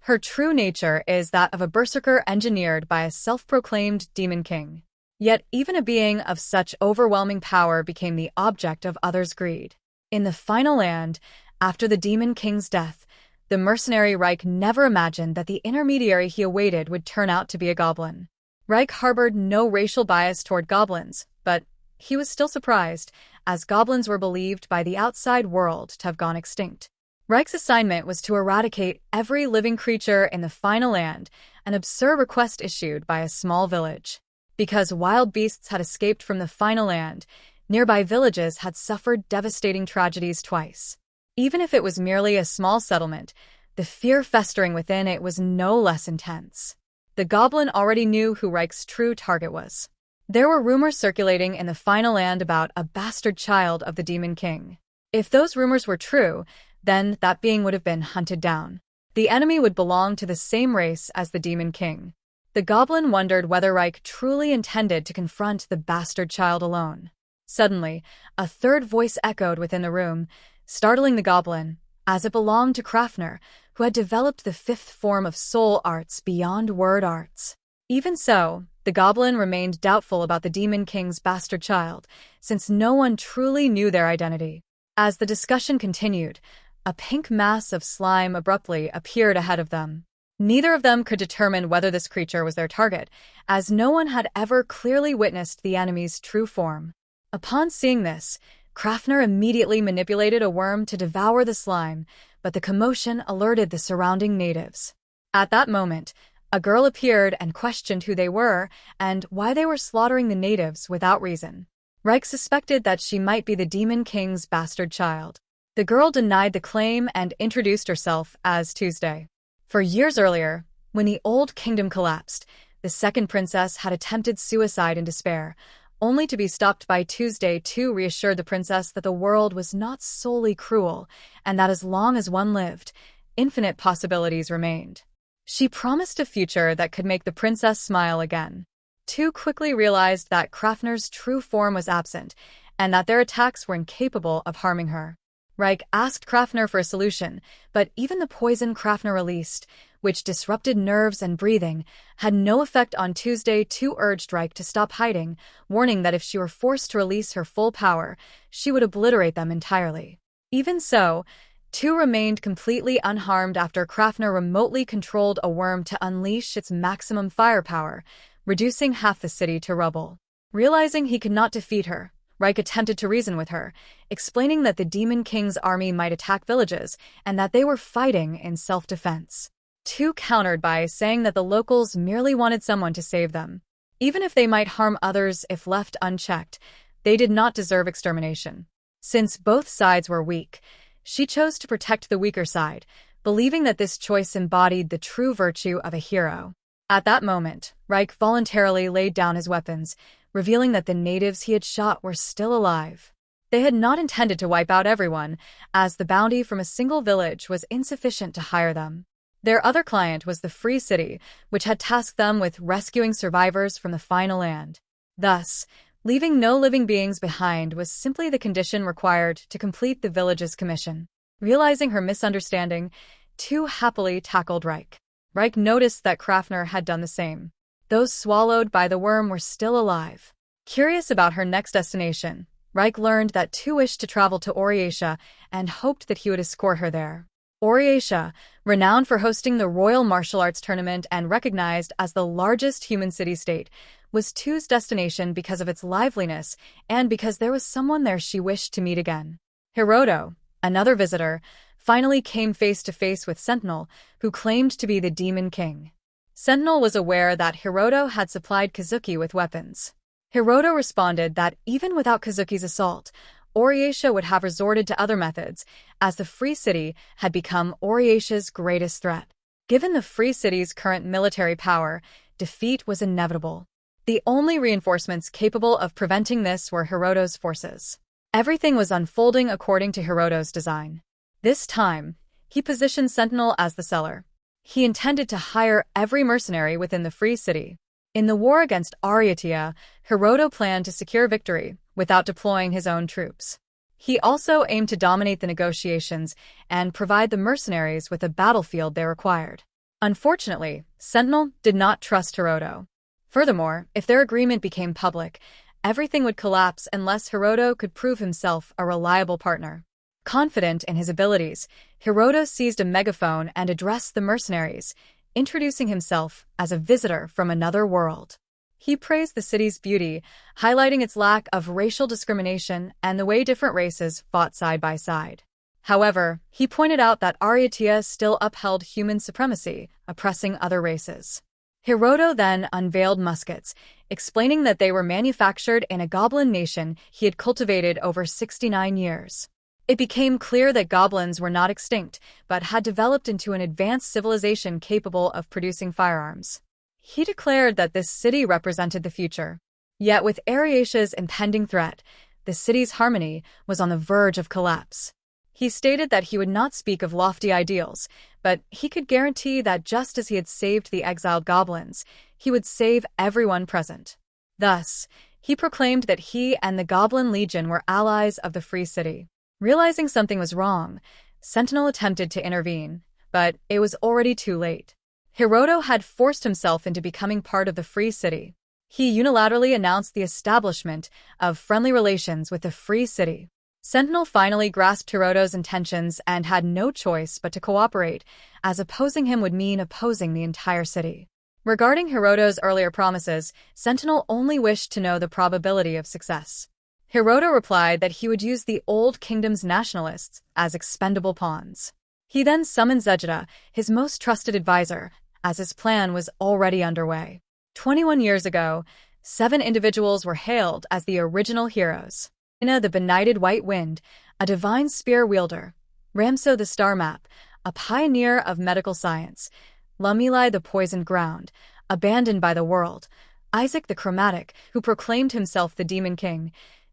Her true nature is that of a berserker engineered by a self-proclaimed demon king. Yet even a being of such overwhelming power became the object of others' greed. In the final land, after the demon king's death, the mercenary Reich never imagined that the intermediary he awaited would turn out to be a goblin. Reich harbored no racial bias toward goblins, but he was still surprised, as goblins were believed by the outside world to have gone extinct. Reich's assignment was to eradicate every living creature in the final land, an absurd request issued by a small village. Because wild beasts had escaped from the final land, nearby villages had suffered devastating tragedies twice. Even if it was merely a small settlement, the fear festering within it was no less intense. The goblin already knew who Reich's true target was. There were rumors circulating in the final land about a bastard child of the Demon King. If those rumors were true, then that being would have been hunted down. The enemy would belong to the same race as the Demon King. The goblin wondered whether Reich truly intended to confront the bastard child alone. Suddenly, a third voice echoed within the room, startling the goblin, as it belonged to Krafner, who had developed the fifth form of soul arts beyond word arts. Even so, the goblin remained doubtful about the Demon King's bastard child, since no one truly knew their identity. As the discussion continued, a pink mass of slime abruptly appeared ahead of them. Neither of them could determine whether this creature was their target, as no one had ever clearly witnessed the enemy's true form. Upon seeing this, Krafner immediately manipulated a worm to devour the slime, but the commotion alerted the surrounding natives. At that moment, a girl appeared and questioned who they were and why they were slaughtering the natives without reason. Reich suspected that she might be the Demon King's bastard child. The girl denied the claim and introduced herself as Tuesday. For years earlier, when the old kingdom collapsed, the second princess had attempted suicide in despair, only to be stopped by Tuesday to reassure the princess that the world was not solely cruel, and that as long as one lived, infinite possibilities remained. She promised a future that could make the princess smile again. Tu quickly realized that Krafner's true form was absent, and that their attacks were incapable of harming her. Reich asked Krafner for a solution, but even the poison Krafner released, which disrupted nerves and breathing, had no effect on Tuesday. Tu urged Reich to stop hiding, warning that if she were forced to release her full power, she would obliterate them entirely. Even so, Tu remained completely unharmed after Krafner remotely controlled a worm to unleash its maximum firepower, reducing half the city to rubble. Realizing he could not defeat her, Reich attempted to reason with her, explaining that the Demon King's army might attack villages and that they were fighting in self-defense. Tu countered by saying that the locals merely wanted someone to save them. Even if they might harm others if left unchecked, they did not deserve extermination. Since both sides were weak, she chose to protect the weaker side, believing that this choice embodied the true virtue of a hero. At that moment, Reich voluntarily laid down his weapons, revealing that the natives he had shot were still alive. They had not intended to wipe out everyone, as the bounty from a single village was insufficient to hire them. Their other client was the Free City, which had tasked them with rescuing survivors from the final land. Thus, leaving no living beings behind was simply the condition required to complete the village's commission. Realizing her misunderstanding, Tu happily tackled Reich. Reich noticed that Krafner had done the same. Those swallowed by the worm were still alive. Curious about her next destination, Reich learned that Tu wished to travel to Oriatia and hoped that he would escort her there. Oriatia, renowned for hosting the Royal Martial Arts Tournament and recognized as the largest human city-state, was Tu's destination because of its liveliness and because there was someone there she wished to meet again. Hiroto, another visitor, finally came face-to-face with Sentinel, who claimed to be the Demon King. Sentinel was aware that Hiroto had supplied Kazuki with weapons. Hiroto responded that even without Kazuki's assault, Oriatia would have resorted to other methods, as the Free City had become Oriatia's greatest threat. Given the Free City's current military power, defeat was inevitable. The only reinforcements capable of preventing this were Hiroto's forces. Everything was unfolding according to Hiroto's design. This time, he positioned Sentinel as the seller. He intended to hire every mercenary within the Free City. In the war against Ariatia, Hiroto planned to secure victory without deploying his own troops. He also aimed to dominate the negotiations and provide the mercenaries with the battlefield they required. Unfortunately, Sentinel did not trust Hiroto. Furthermore, if their agreement became public, everything would collapse unless Hiroto could prove himself a reliable partner. Confident in his abilities, Hiroto seized a megaphone and addressed the mercenaries, introducing himself as a visitor from another world. He praised the city's beauty, highlighting its lack of racial discrimination and the way different races fought side by side. However, he pointed out that Ariatia still upheld human supremacy, oppressing other races. Hiroto then unveiled muskets, explaining that they were manufactured in a goblin nation he had cultivated over 69 years. It became clear that goblins were not extinct, but had developed into an advanced civilization capable of producing firearms. He declared that this city represented the future. Yet with Ariatia's impending threat, the city's harmony was on the verge of collapse. He stated that he would not speak of lofty ideals, but he could guarantee that just as he had saved the exiled goblins, he would save everyone present. Thus, he proclaimed that he and the Goblin Legion were allies of the Free City. Realizing something was wrong, Sentinel attempted to intervene, but it was already too late. Hiroto had forced himself into becoming part of the Free City. He unilaterally announced the establishment of friendly relations with the Free City. Sentinel finally grasped Hiroto's intentions and had no choice but to cooperate, as opposing him would mean opposing the entire city. Regarding Hiroto's earlier promises, Sentinel only wished to know the probability of success. Hiroto replied that he would use the Old Kingdom's nationalists as expendable pawns. He then summoned Zejita, his most trusted advisor, as his plan was already underway. 21 years ago, 7 individuals were hailed as the original heroes. Ina, the Benighted White Wind, a divine spear wielder; Ramso the Star Map, a pioneer of medical science; Lumili the Poisoned Ground, abandoned by the world; Isaac the Chromatic, who proclaimed himself the Demon King;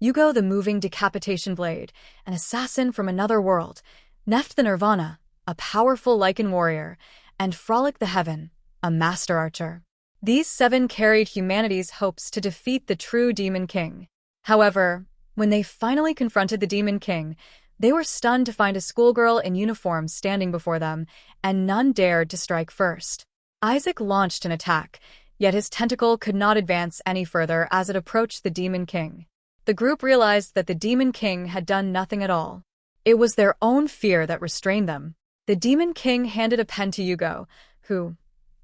Yugo the Moving Decapitation Blade, an assassin from another world; Neft the Nirvana, a powerful lichen warrior; and Frolic the Heaven, a master archer. These 7 carried humanity's hopes to defeat the true Demon King. However, when they finally confronted the Demon King, they were stunned to find a schoolgirl in uniform standing before them, and none dared to strike first. Isaac launched an attack, yet his tentacle could not advance any further as it approached the Demon King. The group realized that the Demon King had done nothing at all. It was their own fear that restrained them. The Demon King handed a pen to Yugo, who,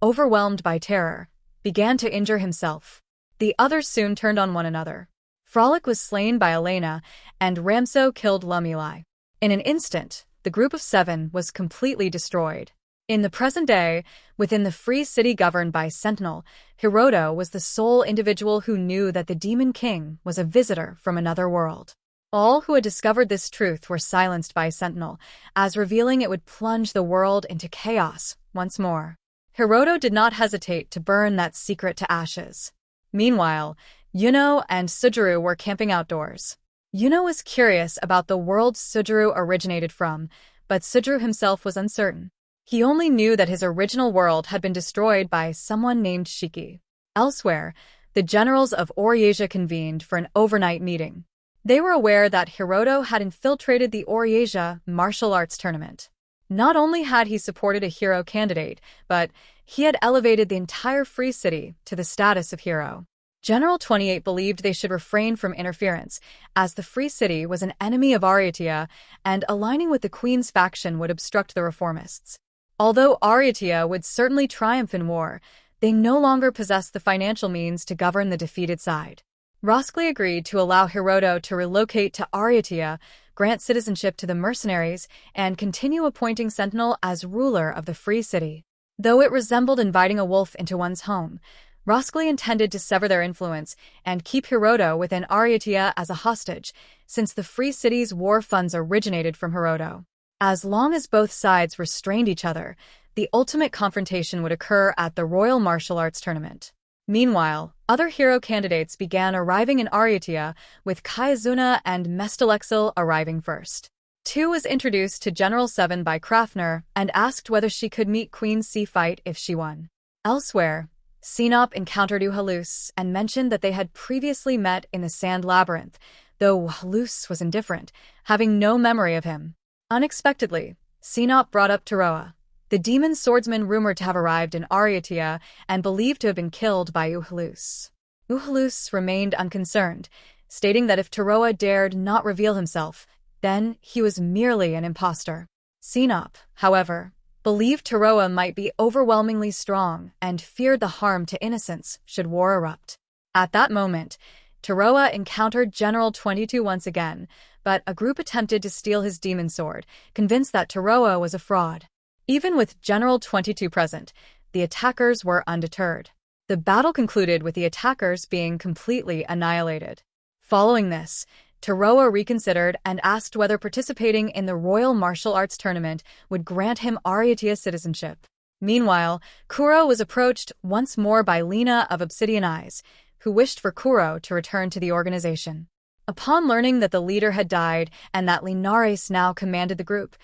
overwhelmed by terror, began to injure himself. The others soon turned on one another. Frolic was slain by Elena, and Ramso killed Lumili. In an instant, the group of 7 was completely destroyed. In the present day, within the Free City governed by Sentinel, Hiroto was the sole individual who knew that the Demon King was a visitor from another world. All who had discovered this truth were silenced by Sentinel, as revealing it would plunge the world into chaos once more. Hiroto did not hesitate to burn that secret to ashes. Meanwhile, Yuno and Sujuru were camping outdoors. Yuno was curious about the world Sujuru originated from, but Sujuru himself was uncertain. He only knew that his original world had been destroyed by someone named Shiki. Elsewhere, the generals of Oriasia convened for an overnight meeting. They were aware that Hiroto had infiltrated the Oriasia martial arts tournament. Not only had he supported a hero candidate, but he had elevated the entire Free City to the status of hero. General 28 believed they should refrain from interference, as the Free City was an enemy of Ariatia, and aligning with the Queen's faction would obstruct the reformists. Although Ariatia would certainly triumph in war, they no longer possessed the financial means to govern the defeated side. Roskli agreed to allow Hiroto to relocate to Ariatia, grant citizenship to the mercenaries, and continue appointing Sentinel as ruler of the Free City. Though it resembled inviting a wolf into one's home, Roskli intended to sever their influence and keep Hiroto within Ariatia as a hostage, since the Free City's war funds originated from Hiroto. As long as both sides restrained each other, the ultimate confrontation would occur at the Royal Martial Arts Tournament. Meanwhile, other hero candidates began arriving in Ariatia, with Kayazuna and Mestalexil arriving first. 2 was introduced to General 7 by Krafner and asked whether she could meet Queen C fight if she won. Elsewhere, Sinop encountered Uhalus and mentioned that they had previously met in the Sand Labyrinth, though Uhalus was indifferent, having no memory of him. Unexpectedly, Sinop brought up Taroa. the demon swordsman rumored to have arrived in Ariatia and believed to have been killed by Uhalus. Uhalus remained unconcerned, stating that if Taroa dared not reveal himself, then he was merely an impostor. Sinop, however, believed Taroa might be overwhelmingly strong and feared the harm to innocents should war erupt. At that moment, Taroa encountered General 22 once again, but a group attempted to steal his demon sword, convinced that Taroa was a fraud. Even with General 22 present, the attackers were undeterred. The battle concluded with the attackers being completely annihilated. Following this, Taroa reconsidered and asked whether participating in the Royal Martial Arts Tournament would grant him Ariatia citizenship. Meanwhile, Kuro was approached once more by Lena of Obsidian Eyes, who wished for Kuro to return to the organization. Upon learning that the leader had died and that Linares now commanded the group,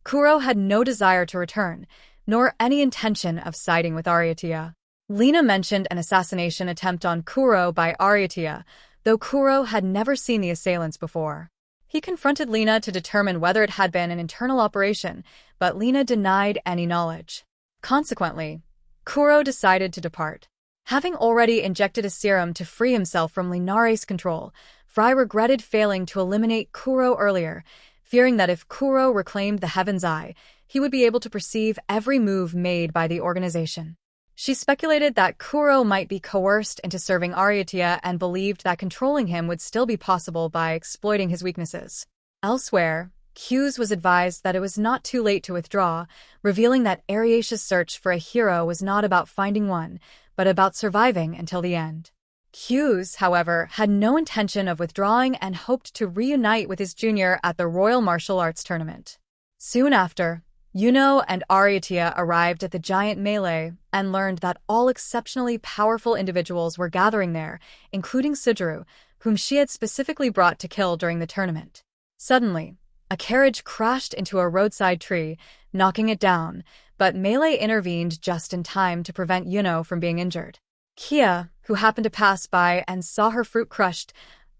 Kuro had no desire to return, nor any intention of siding with Ariatia. Lena mentioned an assassination attempt on Kuro by Ariatia, though Kuro had never seen the assailants before. He confronted Lena to determine whether it had been an internal operation, but Lena denied any knowledge. Consequently, Kuro decided to depart. Having already injected a serum to free himself from Linares' control, Fry regretted failing to eliminate Kuro earlier, fearing that if Kuro reclaimed the Heaven's Eye, he would be able to perceive every move made by the organization. She speculated that Kuro might be coerced into serving Ariatia and believed that controlling him would still be possible by exploiting his weaknesses. Elsewhere, Hughes was advised that it was not too late to withdraw, revealing that Ariatia's search for a hero was not about finding one, but about surviving until the end. Hughes, however, had no intention of withdrawing and hoped to reunite with his junior at the Royal Martial Arts Tournament. Soon after, Yuno and Ariatia arrived at the giant melee and learned that all exceptionally powerful individuals were gathering there, including Sujuru, whom she had specifically brought to kill during the tournament. Suddenly, a carriage crashed into a roadside tree, knocking it down, but Melee intervened just in time to prevent Yuno from being injured. Kia, who happened to pass by and saw her fruit crushed,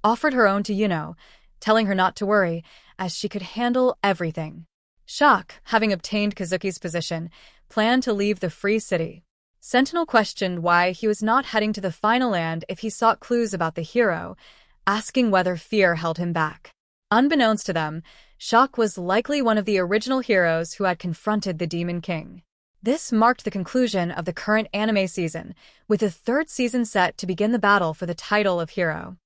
offered her own to Yuno, telling her not to worry, as she could handle everything. Shock, having obtained Kazuki's position, planned to leave the free city. Sentinel questioned why he was not heading to the final land if he sought clues about the hero, asking whether fear held him back. Unbeknownst to them, Shock was likely one of the original heroes who had confronted the Demon King. This marked the conclusion of the current anime season, with the third season set to begin the battle for the title of hero.